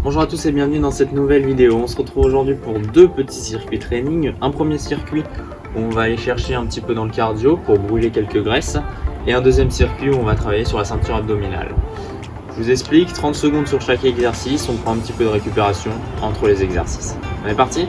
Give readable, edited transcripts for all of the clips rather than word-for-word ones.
Bonjour à tous et bienvenue dans cette nouvelle vidéo. On se retrouve aujourd'hui pour deux petits circuits training. Un premier circuit où on va aller chercher un petit peu dans le cardio pour brûler quelques graisses. Et un deuxième circuit où on va travailler sur la ceinture abdominale. Je vous explique, 30 secondes sur chaque exercice, on prend un petit peu de récupération entre les exercices. On est parti ?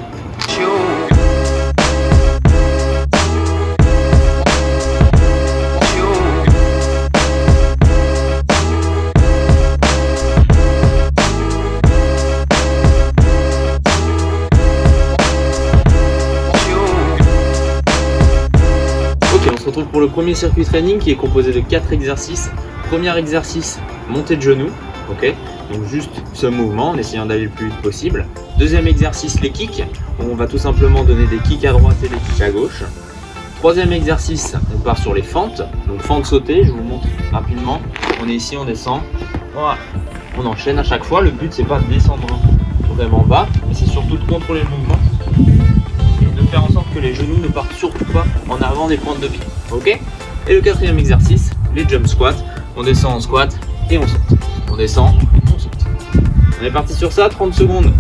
On se retrouve pour le premier circuit training qui est composé de 4 exercices. Premier exercice, montée de genoux, ok, donc juste ce mouvement en essayant d'aller le plus vite possible. Deuxième exercice, les kicks, où on va tout simplement donner des kicks à droite et des kicks à gauche. Troisième exercice, on part sur les fentes, donc fente sautée, je vous montre rapidement. On est ici, on descend, voilà. On enchaîne à chaque fois. Le but c'est pas de descendre vraiment bas, mais c'est surtout de contrôler le mouvement. De faire en sorte que les genoux ne partent surtout pas en avant des pointes de pied, ok. Et le quatrième exercice, les jump squats, on descend en squat et on saute, on descend, on saute. On est parti sur ça, 30 secondes,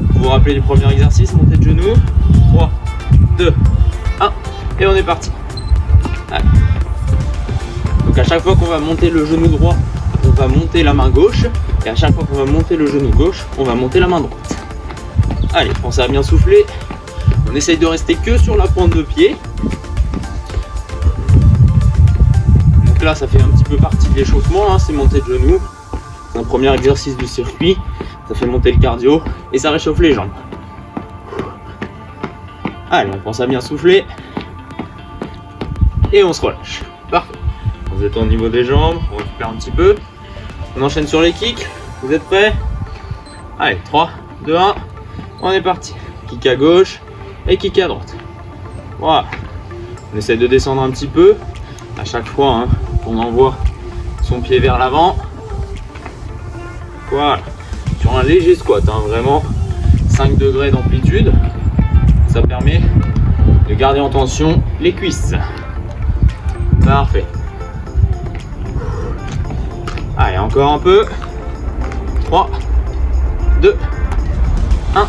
vous vous rappelez du premier exercice, montée de genoux, 3, 2, 1, et on est parti. Allez. Donc à chaque fois qu'on va monter le genou droit, on va monter la main gauche, et à chaque fois qu'on va monter le genou gauche, on va monter la main droite. Allez, pensez à bien souffler. On essaye de rester que sur la pointe de pied. Donc là, ça fait un petit peu partie de l'échauffement, hein, c'est monter de genoux. C'est un premier exercice du circuit. Ça fait monter le cardio et ça réchauffe les jambes. Allez, on pense à bien souffler. Et on se relâche. Parfait. On se détend au niveau des jambes, on récupère un petit peu. On enchaîne sur les kicks. Vous êtes prêts? Allez, 3, 2, 1. On est parti. Kick à gauche. Et kick à droite. Voilà. On essaie de descendre un petit peu. À chaque fois, hein, on envoie son pied vers l'avant. Voilà. Sur un léger squat, hein, vraiment 5 degrés d'amplitude. Ça permet de garder en tension les cuisses. Parfait. Allez, encore un peu. 3, 2, 1.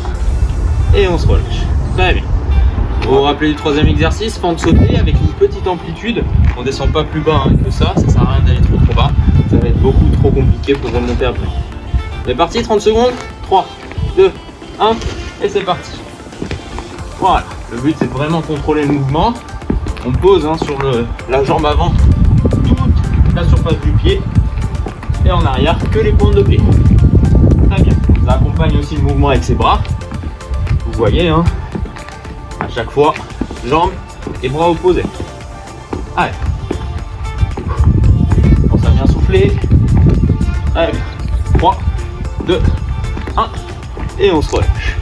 Et on se relâche. Très bien. Vous vous rappelez du troisième exercice, fente sautée avec une petite amplitude. On descend pas plus bas, hein, que ça sert à rien d'aller trop bas. Ça va être beaucoup trop compliqué pour remonter après. On est parti, 30 secondes. 3, 2, 1 et c'est parti. Voilà, le but c'est de vraiment contrôler le mouvement. On pose, hein, sur la jambe avant toute la surface du pied et en arrière que les pointes de pied. Très bien. Ça accompagne aussi le mouvement avec ses bras. Vous voyez, hein, à chaque fois, jambes et bras opposés. Allez. Pense à bien souffler. Allez. 3, 2, 1. Et on se relâche.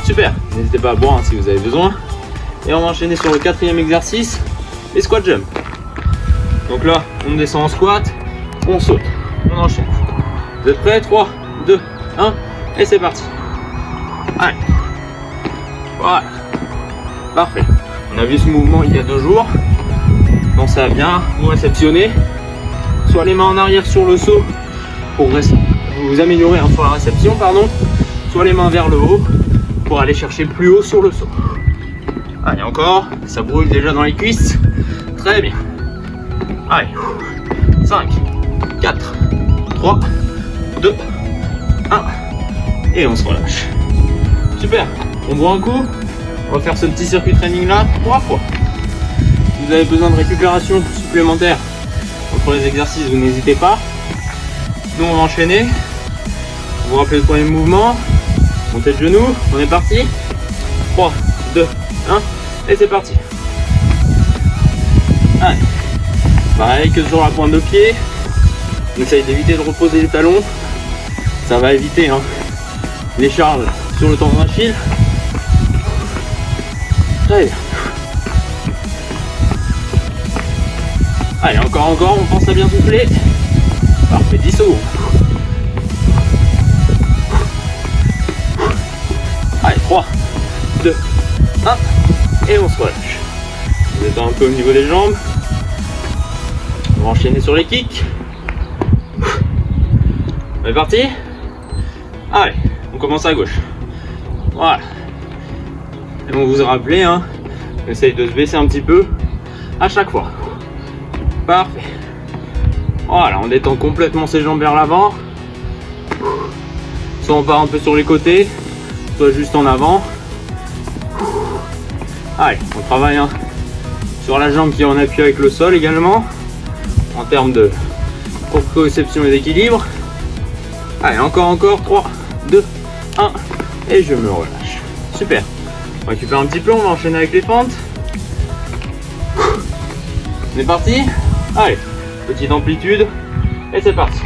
Super. N'hésitez pas à boire, hein, si vous avez besoin. Et on va enchaîner sur le quatrième exercice, les squat jump. Donc là, on descend en squat, on saute, on enchaîne. Vous êtes prêts? 3, 2, 1. Et c'est parti. Allez. Voilà. Parfait. On a vu ce mouvement il y a 2 jours. Pensez à bien vous réceptionner. Soit les mains en arrière sur le saut pour vous améliorer, hein, sur la réception, pardon. Soit les mains vers le haut pour aller chercher plus haut sur le saut. Allez, encore. Ça brûle déjà dans les cuisses. Très bien. Allez. 5, 4, 3, 2, 1. Et on se relâche. Super. On boit un coup. On va faire ce petit circuit training là 3 fois. Si vous avez besoin de récupération supplémentaire entre les exercices, vous n'hésitez pas. Nous on va enchaîner. Vous vous rappelez le premier mouvement. Montée de genoux. On est parti. 3, 2, 1. Et c'est parti. Allez. Pareil que sur la pointe de pied. On essaye d'éviter de reposer les talons. Ça va éviter, hein, les charges sur le tendon d'Achille. Très bien. Allez, encore, on pense à bien souffler. Parfait, 10 secondes. Allez, 3, 2, 1. Et on se relâche. On détend un peu au niveau des jambes. On va enchaîner sur les kicks. On est parti. Allez, On commence à gauche. Voilà. Et on vous a rappelé, hein, on essaye de se baisser un petit peu à chaque fois. Parfait. Voilà, on détend complètement ses jambes vers l'avant. Soit on part un peu sur les côtés, soit juste en avant. Allez, on travaille hein, sur la jambe qui est en appui avec le sol également, en termes de proprioception et d'équilibre. Allez, encore, 3, 2, 1, et je me relâche. Super. On récupère un petit peu, on va enchaîner avec les fentes. On est parti. Allez, petite amplitude, et c'est parti.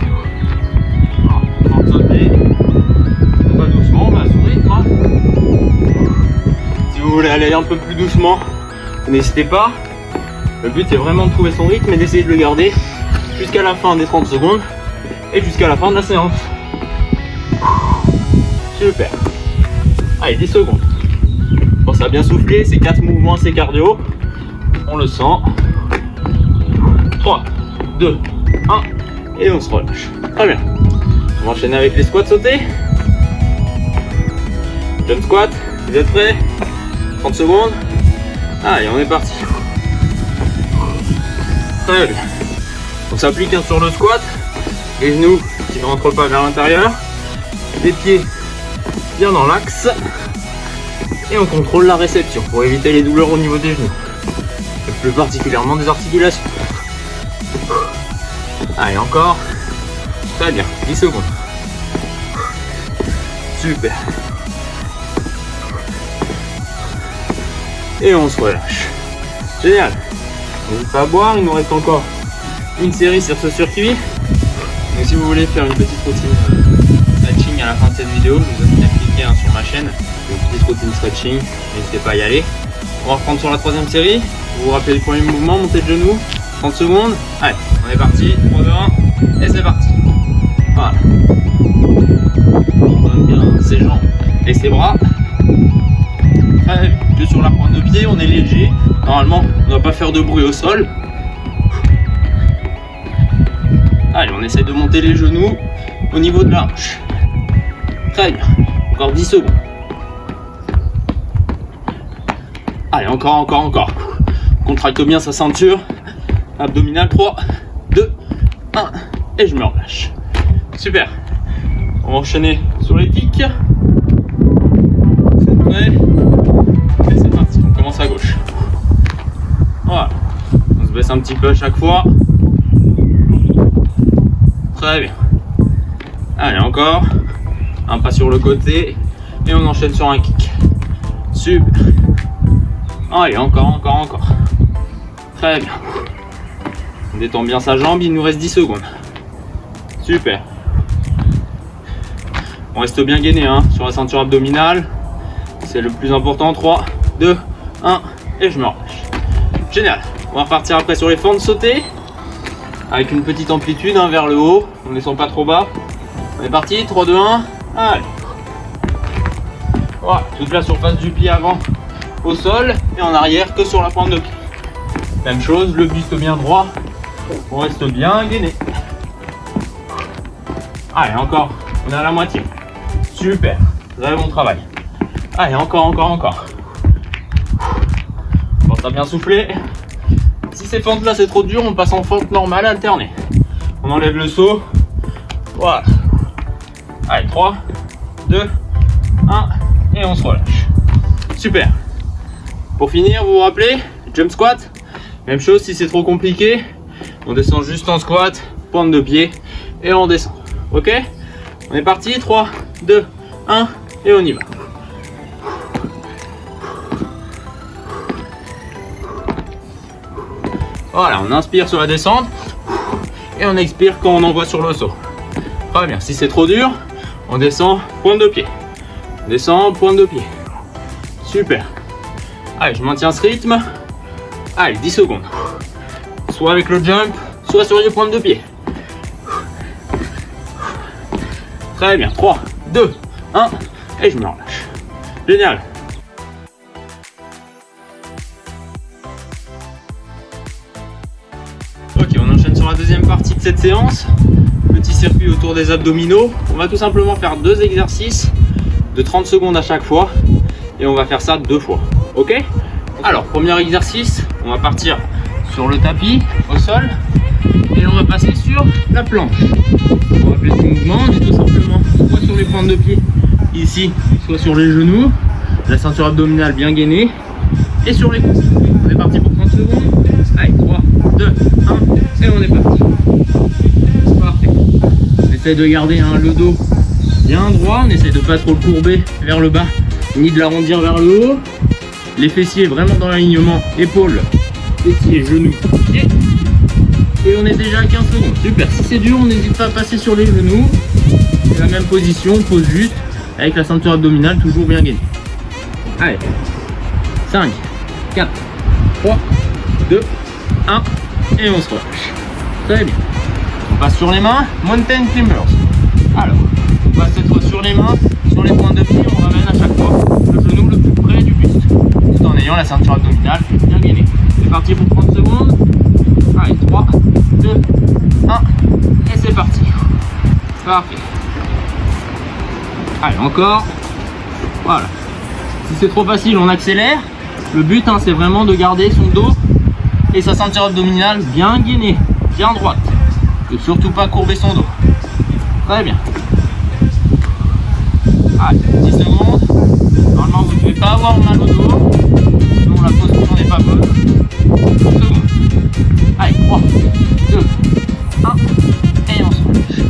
On va sauter. On va doucement, on va sur rythme. Hein. Si vous voulez aller un peu plus doucement, n'hésitez pas. Le but est vraiment de trouver son rythme et d'essayer de le garder jusqu'à la fin des 30 secondes et jusqu'à la fin de la séance. Super. Allez, 10 secondes. Bon, ça a bien soufflé, c'est 4 mouvements, c'est cardio. On le sent. 3, 2, 1, et on se relâche. Très bien. On va enchaîner avec les squats sautés. Jump squat, vous êtes prêts? 30 secondes. Allez, on est parti. Très bien. On s'applique hein, sur le squat. Les genoux qui ne rentrent pas vers l'intérieur. Les pieds bien dans l'axe. Et on contrôle la réception pour éviter les douleurs au niveau des genoux. Et plus particulièrement des articulations. Allez, encore. Très bien. 10 secondes. Super. Et on se relâche. Génial. N'hésitez pas à boire, il nous reste encore une série sur ce circuit. Donc si vous voulez faire une petite routine stretching à la fin de cette vidéo, je vous invite à cliquer hein, sur ma chaîne. Une petite routine stretching, n'hésitez pas à y aller. On va reprendre sur la troisième série. Vous vous rappelez le premier mouvement, montée de genoux, 30 secondes. Allez, on est parti, 3, 2, 1, et c'est parti. Voilà. On donne bien ses jambes et ses bras. Très bien. Que sur la pointe de pied, on est léger. Normalement, on ne doit pas faire de bruit au sol. Allez, on essaie de monter les genoux au niveau de la hanche. Très bien. Encore 10 secondes. Allez, encore. Contracte bien sa ceinture. Abdominale, 3, 2, 1. Et je me relâche. Super. On va enchaîner sur les kicks. C'est prêt. Et c'est parti. On commence à gauche. Voilà. On se baisse un petit peu à chaque fois. Très bien. Allez, encore. Un pas sur le côté. Et on enchaîne sur un kick. Super. Allez, encore. Très bien. On détend bien sa jambe, il nous reste 10 secondes. Super. On reste bien gainé hein, sur la ceinture abdominale. C'est le plus important. 3, 2, 1. Et je me relâche. Génial. On va repartir après sur les fentes sautées. Avec une petite amplitude hein, vers le haut. On ne descend pas trop bas. On est parti. 3, 2, 1. Allez. Voilà. Toute la surface du pied avant au sol. Et en arrière que sur la pointe de pied. Même chose. Le buste bien droit. On reste bien gainé. Allez, encore. On est à la moitié. Super. Très bon travail. Allez, encore. Bon, ça a bien soufflé. Si ces fentes là c'est trop dur, on passe en fente normale alternée. On enlève le saut. Voilà. Allez, 3, 2, 1. Et on se relâche. Super. Pour finir, vous vous rappelez, jump squat. Même chose, si c'est trop compliqué, on descend juste en squat, pointe de pied, et on descend. Ok? On est parti, 3, 2, 1, et on y va. Voilà, on inspire sur la descente, et on expire quand on envoie sur le saut. Très bien, si c'est trop dur, on descend, pointe de pied. On descend, pointe de pied. Super. Allez, je maintiens ce rythme. Allez, 10 secondes. Soit avec le jump, soit sur les pointes de pied. Très bien. 3, 2, 1. Et je me relâche. Génial. Ok, on enchaîne sur la deuxième partie de cette séance. Petit circuit autour des abdominaux. On va tout simplement faire 2 exercices de 30 secondes à chaque fois. Et on va faire ça 2 fois. Ok? Alors, premier exercice, on va partir sur le tapis, au sol. Et on va passer sur la planche. On va appeler ce mouvement, on est tout simplement soit sur les pointes de pied, ici, soit sur les genoux. La ceinture abdominale bien gainée. Et sur les coudes. On est parti pour 30 secondes. Allez, 3, 2, 1. Et on est parti. Parfait. On essaie de garder le dos bien droit. On essaie de pas trop le courber vers le bas, ni de l'arrondir vers le haut. Les fessiers vraiment dans l'alignement. Épaules, fessiers, genoux, pieds. Et on est déjà à 15 secondes. Super. Si c'est dur, on n'hésite pas à passer sur les genoux. C'est la même position, pose juste, avec la ceinture abdominale toujours bien gainée. Allez. 5, 4, 3, 2, 1. Et on se relâche. Très bien. On passe sur les mains. Mountain Climbers. Alors, on passe cette fois sur les mains. Sur les pointes de pied, on ramène à chaque fois le genou le plus près du buste. Tout en ayant la ceinture abdominale bien gainée. C'est parti pour 30 secondes. Allez, 3, 2, 1. Et c'est parti. Parfait. Allez, encore. Voilà. Si c'est trop facile, on accélère. Le but, c'est vraiment de garder son dos et sa ceinture abdominale bien gainée, bien droite. Et surtout pas courber son dos. Très bien. Allez, 10 secondes. Normalement, vous ne devez pas avoir mal au dos. Sinon, la posture n'est pas bonne. 30 secondes. Allez, 3, 2, 1. Et on se relâche.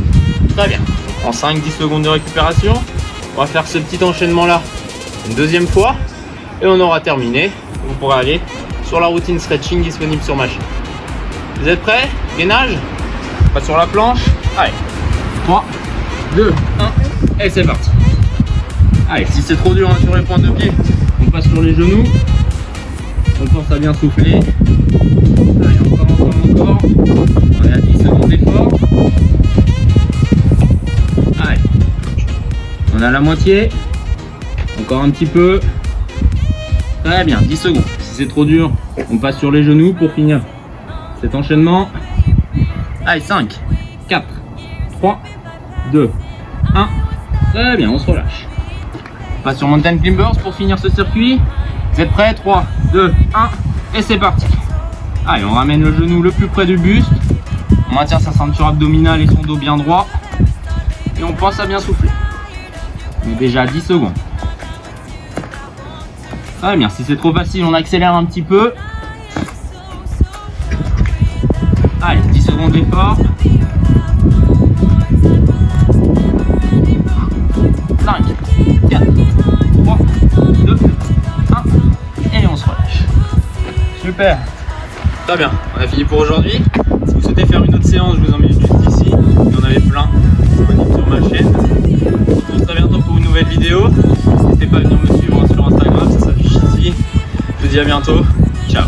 Très bien. En 5-10 secondes de récupération, on va faire ce petit enchaînement-là une deuxième fois. Et on aura terminé. Vous pourrez aller sur la routine stretching disponible sur ma chaîne. Vous êtes prêts? Gainage. Pas sur la planche. Allez. 3, 2, 1. Et c'est parti. Allez, si c'est trop dur sur les pointes de pied, on passe sur les genoux. On pense à bien souffler. Allez, encore. On est à 10 secondes d'effort. Allez. On a la moitié. Encore un petit peu. Très bien, 10 secondes. Si c'est trop dur, on passe sur les genoux pour finir cet enchaînement. Allez, 5, 4, 3, 2, 1. Très bien, on se relâche. On passe sur Mountain Climbers pour finir ce circuit. Vous êtes prêts? 3, 2, 1. Et c'est parti. Allez, on ramène le genou le plus près du buste. On maintient sa ceinture abdominale et son dos bien droit. Et on pense à bien souffler. On est déjà à 10 secondes. Très bien, si c'est trop facile, on accélère un petit peu. Allez, 10 secondes d'effort. 5, 4, 3, 2, 1. Et on se relâche. Super. Très bien, on a fini pour aujourd'hui. Si vous souhaitez faire une autre séance, je vous en mets juste ici. Il y en avait plein disponibles sur ma chaîne. On se retrouve très bientôt pour une nouvelle vidéo. N'hésitez pas à venir me suivre sur Instagram, ça s'affiche ici. Je vous dis à bientôt. Ciao.